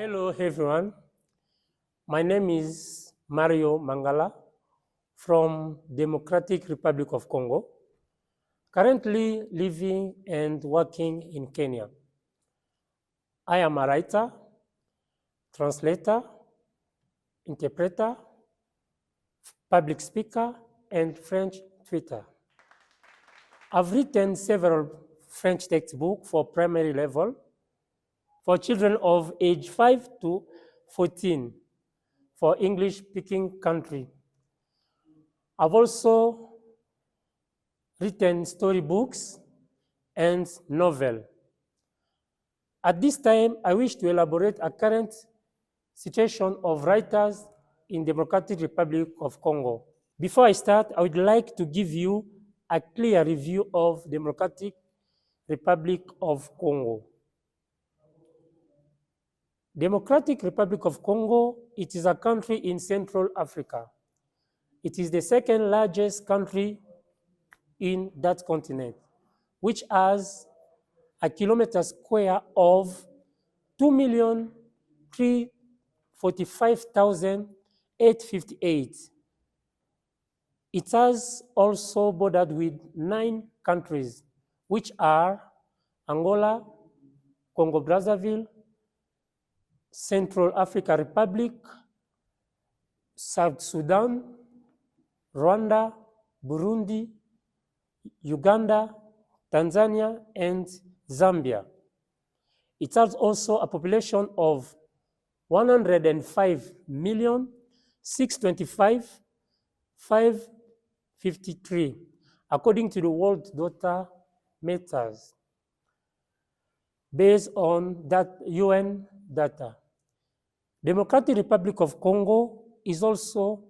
Hello, everyone. My name is Mario Mangala from Democratic Republic of Congo, currently living and working in Kenya. I am a writer, translator, interpreter, public speaker, and French tutor. I've written several French textbooks for primary level for children of age 5 to 14 for English-speaking country. I've also written storybooks and novel. At this time, I wish to elaborate a current situation of writers in Democratic Republic of Congo. Before I start, I would like to give you a clear review of Democratic Republic of Congo. Democratic Republic of Congo, it is a country in Central Africa. It is the second largest country in that continent, which has a kilometer square of 2,345,858. It has also bordered with 9 countries, which are Angola, Congo-Brazzaville, Central African Republic, South Sudan, Rwanda, Burundi, Uganda, Tanzania, and Zambia. It has also a population of 105,625,553, according to the World Data Meters, based on that UN data. Democratic Republic of Congo is also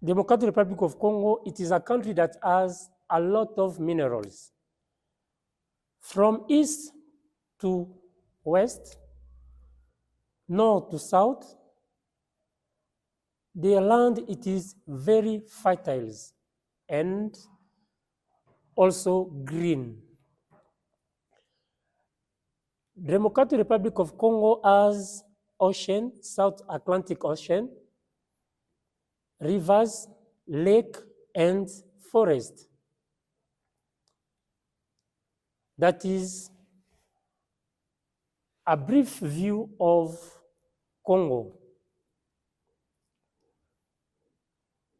Democratic Republic of Congo, it is a country that has a lot of minerals. From east to west, north to south, the land, it is very fertile and also green. Democratic Republic of Congo has ocean, South Atlantic Ocean, rivers, lake, and forest. That is a brief view of Congo.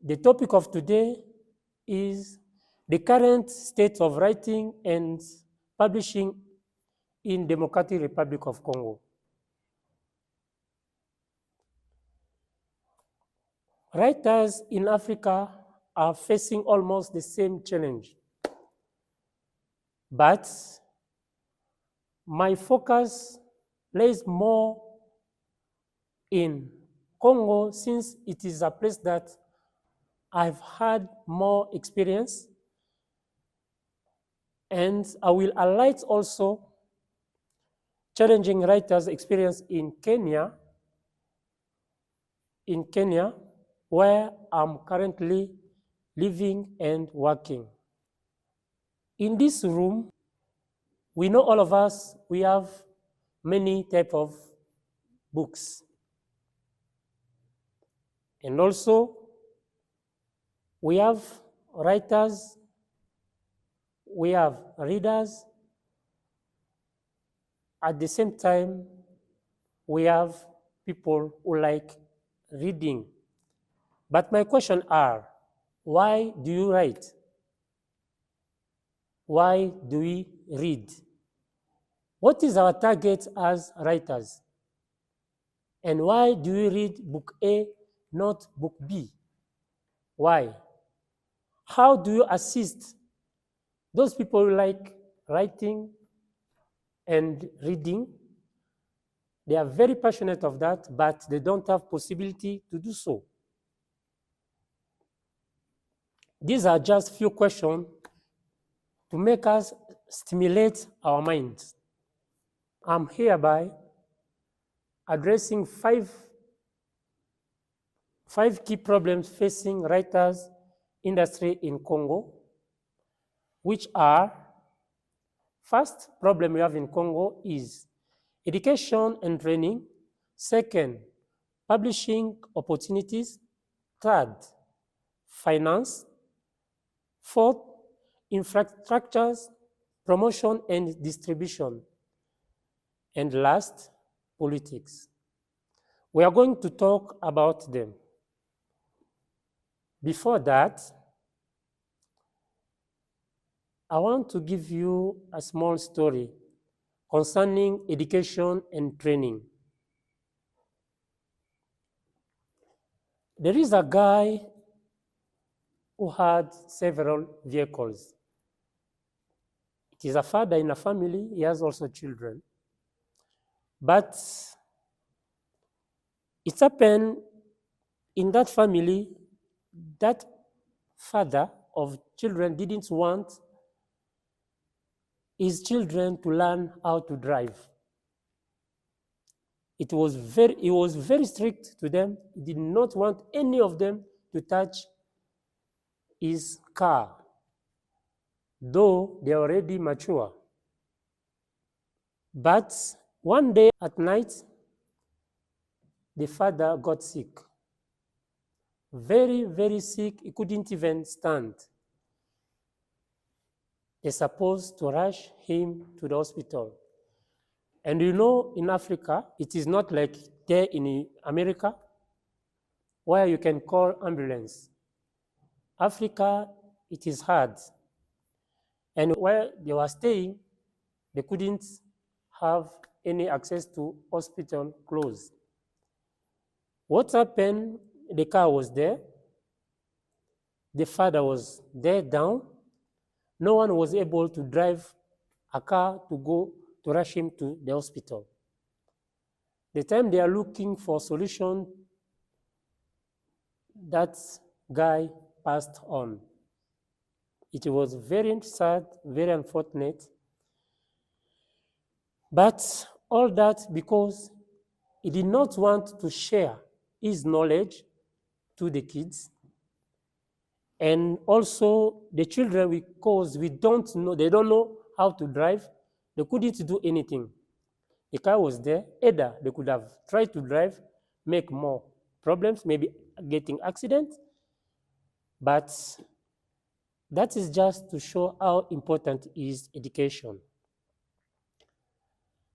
The topic of today is the current state of writing and publishing in Democratic Republic of Congo. Writers in Africa are facing almost the same challenge. But my focus lays more in Congo since it is a place that I've had more experience, and I will highlight also challenging writers' experience in Kenya, where I'm currently living and working. In this room, we know all of us, we have many types of books. And also, we have writers, we have readers. At the same time, we have people who like reading. But my question are, why do you write? Why do we read? What is our target as writers? And why do we read book A, not book B? Why? How do you assist those people who like writing and reading? They are very passionate of that, but they don't have possibility to do so. These are just few questions to make us stimulate our minds. I'm hereby addressing five key problems facing writers industry in Congo, which are, first problem we have in Congo is education and training. Second, publishing opportunities. Third, finance. Fourth, infrastructures, promotion and distribution. And last, politics. We are going to talk about them. Before that, I want to give you a small story concerning education and training. There is a guy who had several vehicles. It is a father in a family, he has also children. But it happened in that family, that father of children didn't want his children to learn how to drive. He was very strict to them. He did not want any of them to touch his car, though they are already mature. But one day at night, the father got sick. Very, very sick. He couldn't even stand. They're supposed to rush him to the hospital. And you know, in Africa, it is not like there in America, where you can call ambulance. Africa, it is hard. And where they were staying, they couldn't have any access to hospital close. What happened? The car was there. The father was there down. No one was able to drive a car to go to rush him to the hospital. The time they are looking for a solution, that guy passed on. It was very sad, very unfortunate. But all that because he did not want to share his knowledge to the kids. And also the children, because they don't know how to drive, they couldn't do anything. The car was there. Either they could have tried to drive, make more problems, maybe getting accidents. But that is just to show how important is education.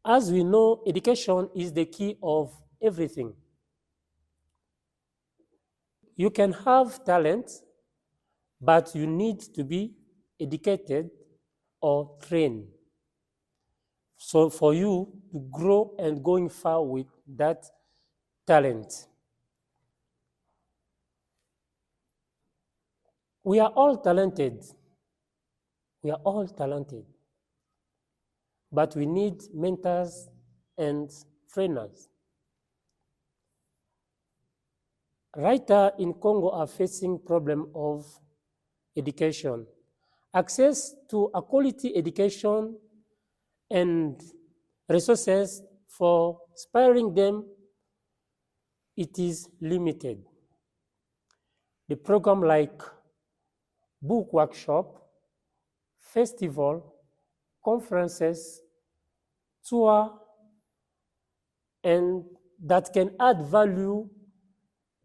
As we know, education is the key of everything. You can have talent, but you need to be educated or trained. So for you to grow and going far with that talent. We are all talented. We are all talented. But we need mentors and trainers. Writers in Congo are facing problem of education. Access to a quality education and resources for inspiring them, it is limited. The program like book workshop, festival, conferences, tour, and that can add value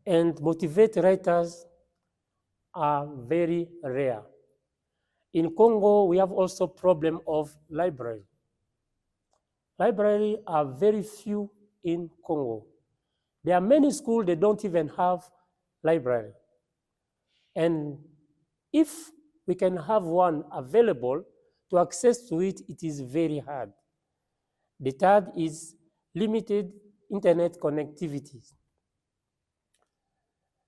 and motivate writers are very rare. In Congo, we have also problem of library. Libraries are very few in Congo. There are many schools that don't even have library. And if we can have one available, to access to it, it is very hard. The third is limited internet connectivity.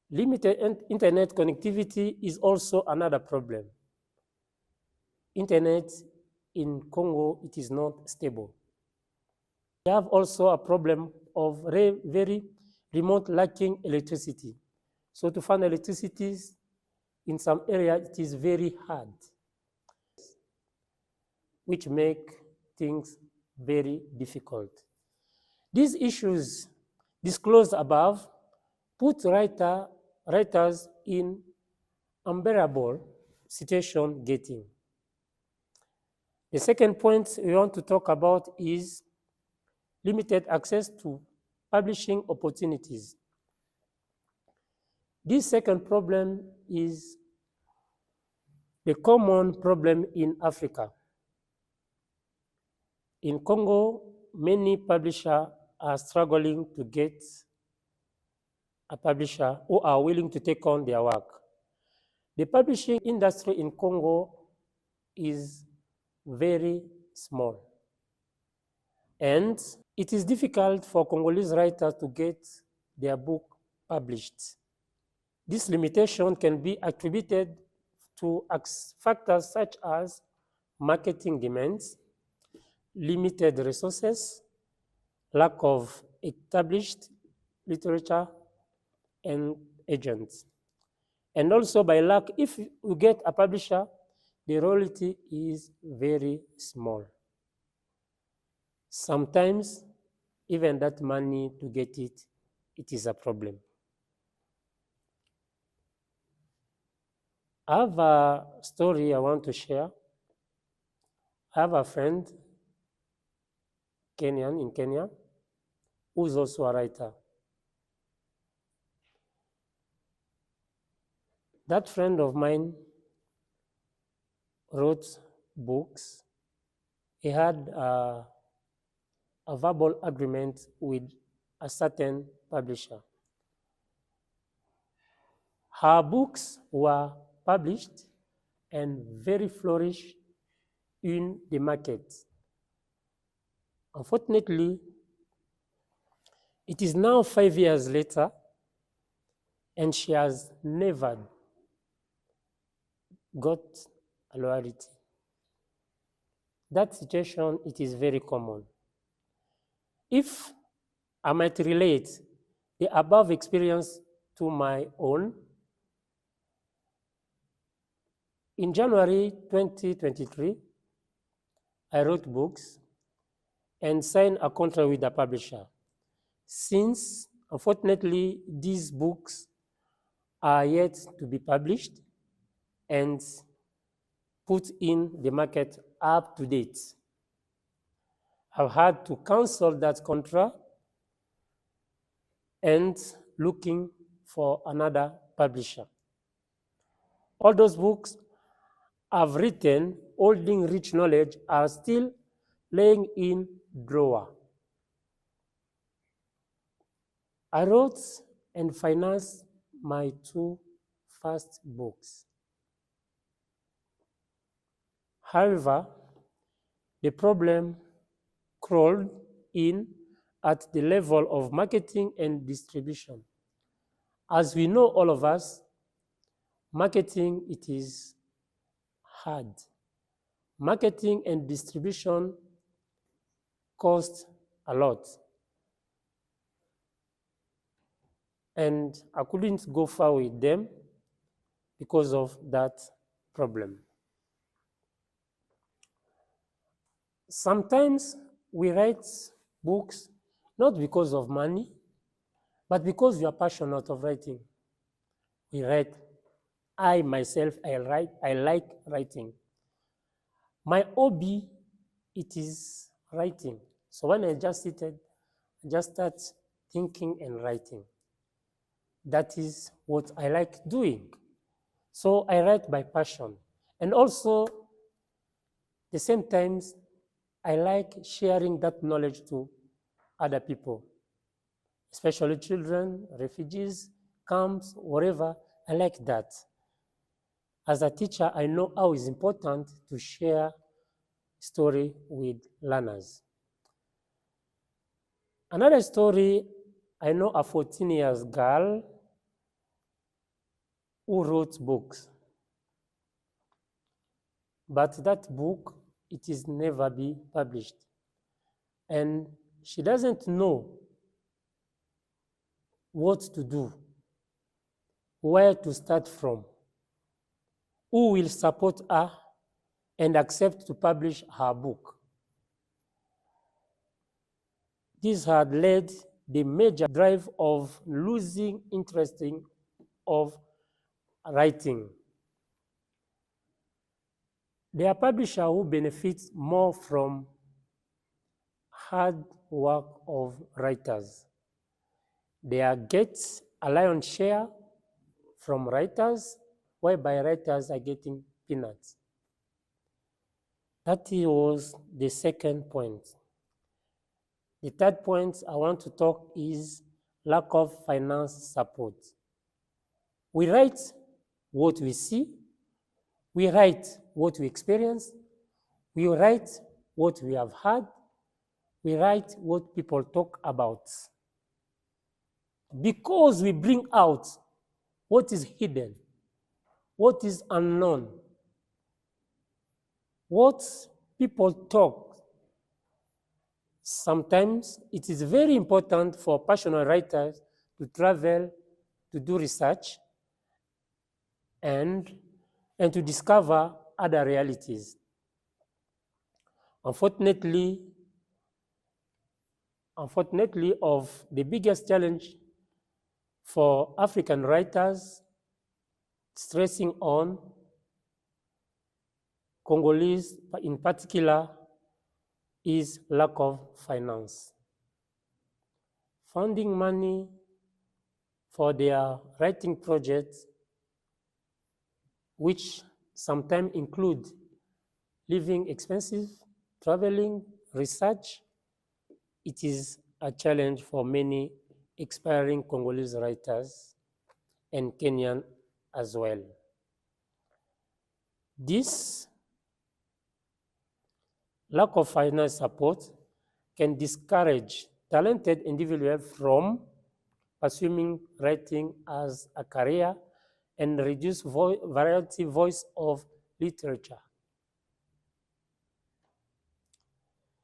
Limited internet connectivity is also another problem. Internet in Congo, it is not stable. We have also a problem of very remote lacking electricity. So to find electricity in some areas, it is very hard, which make things very difficult. These issues disclosed above put writers in unbearable situation getting. The second point we want to talk about is limited access to publishing opportunities. This second problem is the common problem in Africa. In Congo, many publishers are struggling to get a publisher who are willing to take on their work. The publishing industry in Congo is very small, and it is difficult for Congolese writers to get their book published. This limitation can be attributed to factors such as marketing demands, limited resources, lack of established literature and agents. And also by lack, if you get a publisher, the royalty is very small. Sometimes even that money to get it, it is a problem. I have a story I want to share. I have a friend, Kenyan in Kenya, who's also a writer. That friend of mine wrote books. He had a verbal agreement with a certain publisher. Her books were published and very flourished in the market. Unfortunately, it is now 5 years later, and she has never got a royalty. That situation, it is very common. If I might relate the above experience to my own, in January 2023, I wrote books and signed a contract with the publisher. Since, unfortunately, these books are yet to be published and put in the market up to date, I've had to cancel that contract and looking for another publisher. All those books I've written, holding rich knowledge, are still laying in drawer. I wrote and financed my 2 first books. However, the problem crawled in at the level of marketing and distribution. As we know, all of us, marketing, it is hard. Marketing and distribution cost a lot. And I couldn't go far with them because of that problem. Sometimes we write books not because of money, but because we are passionate of writing. We write. I myself, I like writing. My hobby, it is writing. So when I just seated, I just start thinking and writing. That is what I like doing. So I write by passion. And also, the same times, I like sharing that knowledge to other people, especially children, refugees, camps, wherever. I like that. As a teacher, I know how it's important to share story with learners. Another story, I know a 14 years girl who wrote books. But that book, it is never be published. And she doesn't know what to do, where to start from, who will support her and accept to publish her book. This had led the major drive of losing interest in of writing. There are publishers who benefit more from hard work of writers. They get a lion's share from writers, whereby writers are getting peanuts. That was the second point. The third point I want to talk is lack of finance support. We write what we see, we write what we experience, we write what we have heard, we write what people talk about. Because we bring out what is hidden, what is unknown, what people talk. Sometimes it is very important for passionate writers to travel, to do research, and to discover other realities. Unfortunately, of the biggest challenge for African writers, stressing on Congolese in particular, is lack of finance. Funding money for their writing projects, which sometimes include living expenses, traveling, research, it is a challenge for many aspiring Congolese writers and Kenyan as well. This lack of finance support can discourage talented individuals from pursuing writing as a career and reduce variety voice of literature.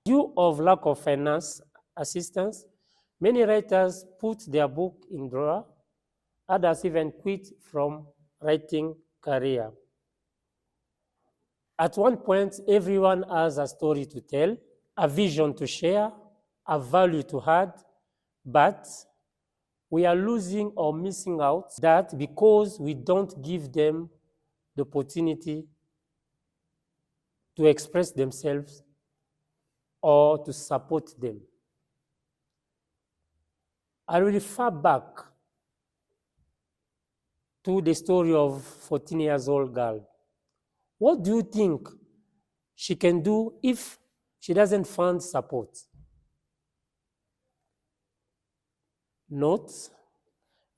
Due of lack of finance assistance, many writers put their book in drawer, others even quit from writing career. At one point, everyone has a story to tell, a vision to share, a value to add, but we are losing or missing out that because we don't give them the opportunity to express themselves or to support them. I will refer back to the story of 14 years old girl. What do you think she can do if she doesn't find support? Note,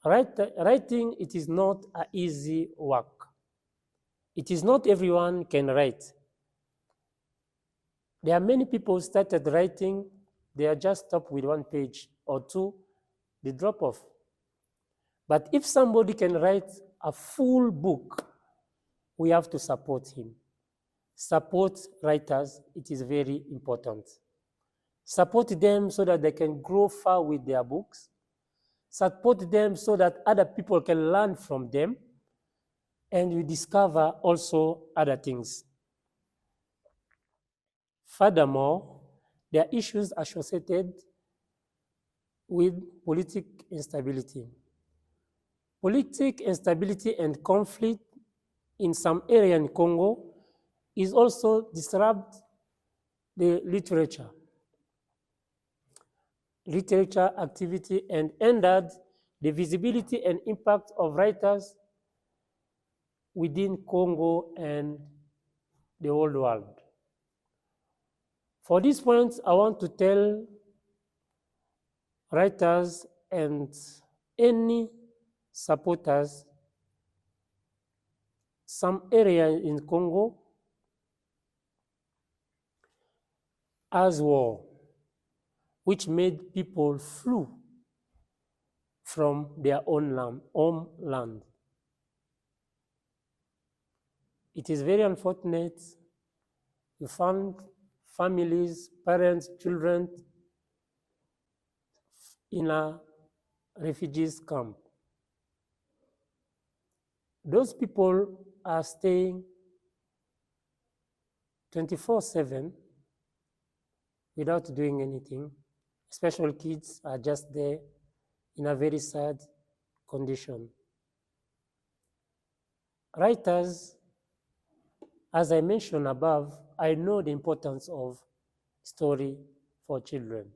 writing, it is not an easy work. It is not everyone can write. There are many people who started writing, they are just stopped with one page or two, they drop off. But if somebody can write a full book, we have to support him. Support writers, it is very important. Support them so that they can grow far with their books. Support them so that other people can learn from them, and we discover also other things. Furthermore, there are issues associated with political instability. Political instability and conflict in some area in Congo is also disrupt the literature activity and hindered the visibility and impact of writers within Congo and the whole world. For these points, I want to tell writers and any supporters some area in Congo as war, which made people flee from their own homeland. It is very unfortunate you find families, parents, children in a refugees camp. Those people are staying 24/7 without doing anything. Special kids are just there in a very sad condition. Writers, as I mentioned above, I know the importance of story for children.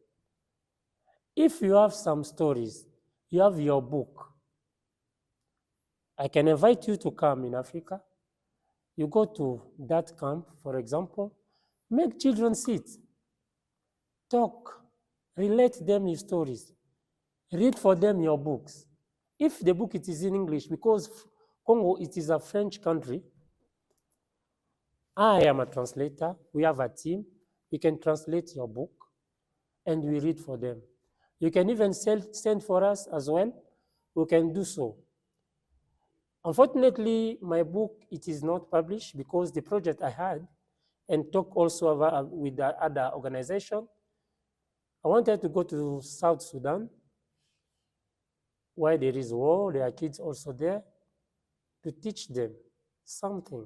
If you have some stories, you have your book, I can invite you to come in Africa. You go to that camp, for example, make children sit, talk, relate them your stories, read for them your books. If the book it is in English, because Congo it is a French country, I am a translator. We have a team. We can translate your book and we read for them. You can even send for us as well. We can do so. Unfortunately, my book it is not published because the project I had and talk also with the other organization. I wanted to go to South Sudan, where there is war. There are kids also there to teach them something.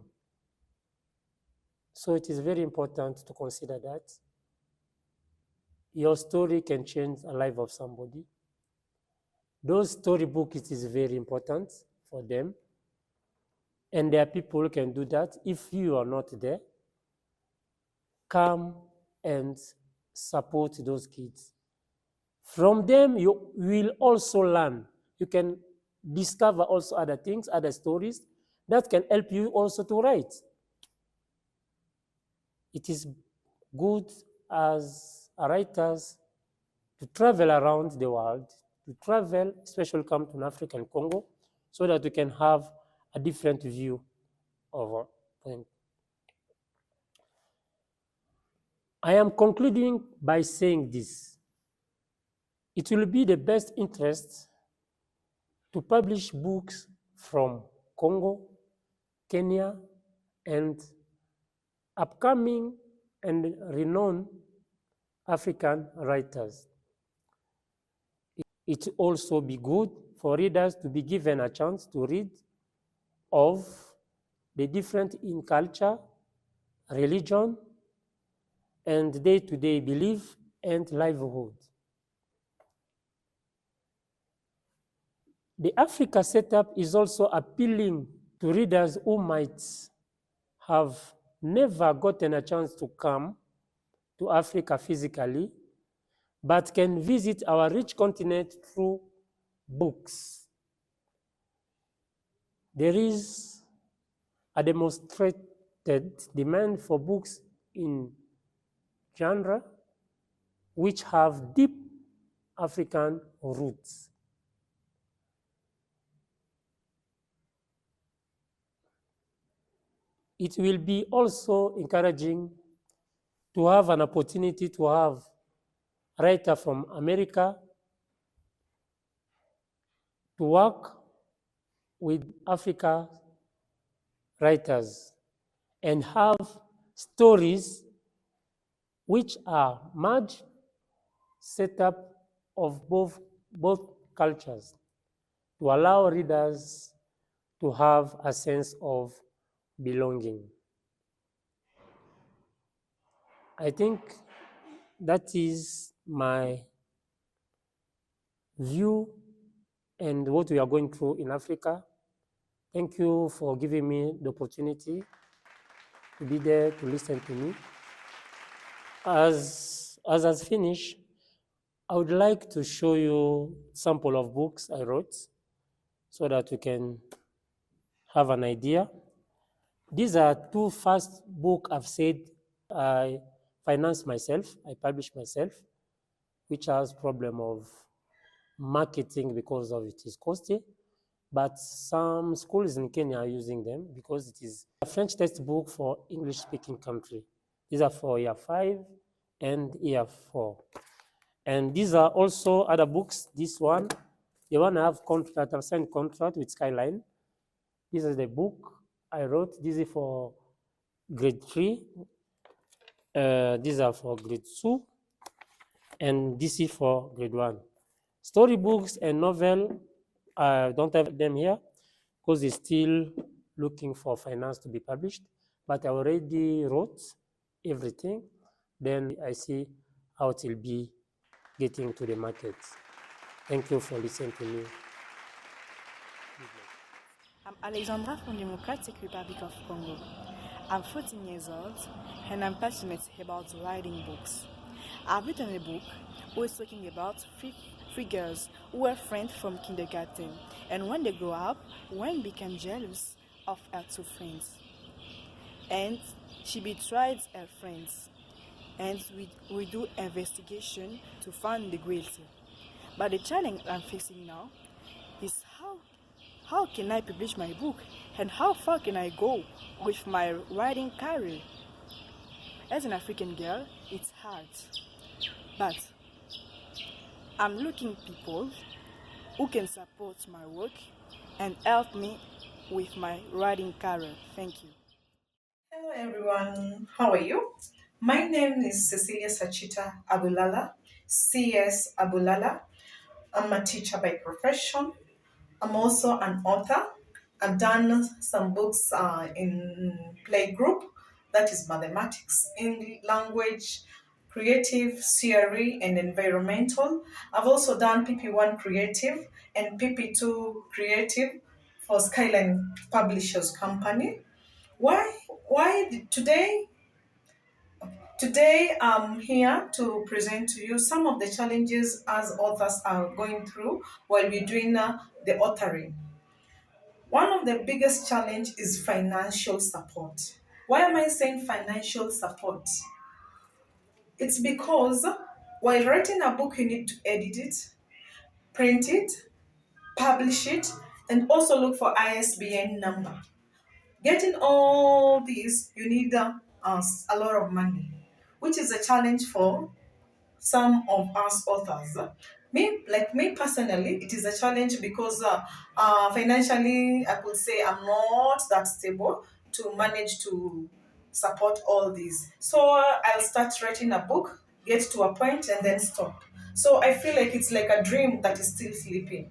So it is very important to consider that your story can change the life of somebody. Those storybook, it is very important for them. And there are people who can do that. If you are not there, come and support those kids. From them, you will also learn. You can discover also other things, other stories that can help you also to write. It is good as writers to travel around the world, to travel, especially come to Africa and Congo, so that we can have a different view of our point. I am concluding by saying this. It will be the best interest to publish books from Congo, Kenya, and upcoming and renowned African writers. It will also be good for readers to be given a chance to read of the different in culture, religion, and day-to-day belief and livelihood. The Africa setup is also appealing to readers who might have never gotten a chance to come to Africa physically, but can visit our rich continent through books. There is a demonstrated demand for books in genre which have deep African roots. It will be also encouraging to have an opportunity to have a writer from America to work with Africa writers and have stories which are merged setup of both cultures to allow readers to have a sense of belonging. I think that is my view and what we are going through in Africa. Thank you for giving me the opportunity to be there to listen to me. As I finish, I would like to show you sample of books I wrote so that you can have an idea. These are two first books I've said I finance myself, I publish myself, which has problem of marketing because of it is costly. But some schools in Kenya are using them because it is a French textbook for English-speaking country. These are for year 5 and year 4. And these are also other books. This one, the one I have contract, I've signed contract with Skyline. This is the book I wrote. This is for grade 3. These are for grade 2. And this is for grade 1. Storybooks and novel, I don't have them here because they're still looking for finance to be published. But I already wrote everything. Then I see how it will be getting to the market. Thank you for listening to me. I'm Alexandra from Democratic Republic of Congo. I'm 14 years old and I'm passionate about writing books. I've written a book who is talking about three girls who were friends from kindergarten, and when they grow up, one became jealous of her two friends, and she betrayed her friends. And we do investigation to find the guilty. But the challenge I'm facing now is how can I publish my book and how far can I go with my writing career? As an African girl, it's hard. But I'm looking people who can support my work and help me with my writing career. Thank you. Hello everyone, how are you? My name is Cecilia Sachita Abulala, CS Abulala. I'm a teacher by profession. I'm also an author. I've done some books in play group, that is mathematics, English language, creative, CRE, and environmental. I've also done PP1 creative and PP2 creative for Skyline Publishers Company. Why today I'm here to present to you some of the challenges as authors are going through while we're doing the authoring. One of the biggest challenge is financial support. Why am I saying financial support? It's because while writing a book, you need to edit it, print it, publish it, and also look for ISBN number. Getting all these, you need a lot of money, which is a challenge for some of us authors. Me personally, it is a challenge because financially, I could say I'm not that stable to manage to support all these. So I'll start writing a book, get to a point, and then stop. So I feel like it's like a dream that is still sleeping.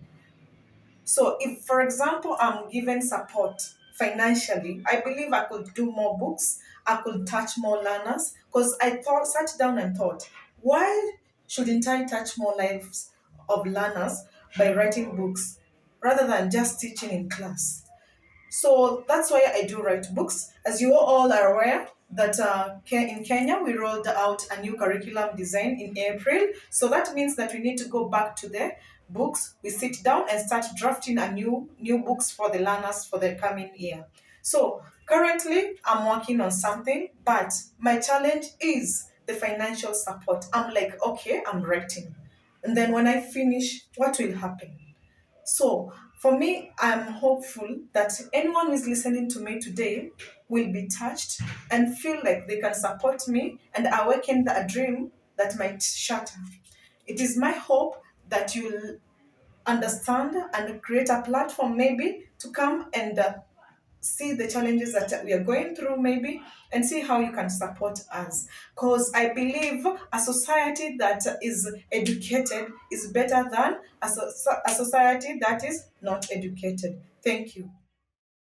So, if, for example, I'm given support financially, I believe I could do more books, I could touch more learners. Because sat down and thought, why shouldn't I touch more lives of learners by writing books rather than just teaching in class? So that's why I do write books. As you all are aware, that in Kenya we rolled out a new curriculum design in April. So that means that we need to go back to the books. We sit down and start drafting a new books for the learners for the coming year. So currently I'm working on something, but my challenge is the financial support. I'm like, okay, I'm writing. And then when I finish, what will happen? So, for me, I'm hopeful that anyone who is listening to me today will be touched and feel like they can support me and awaken a dream that might shatter. It is my hope that you'll understand and create a platform maybe to come and see the challenges that we are going through maybe and see how you can support us, because I believe a society that is educated is better than a society that is not educated. Thank you.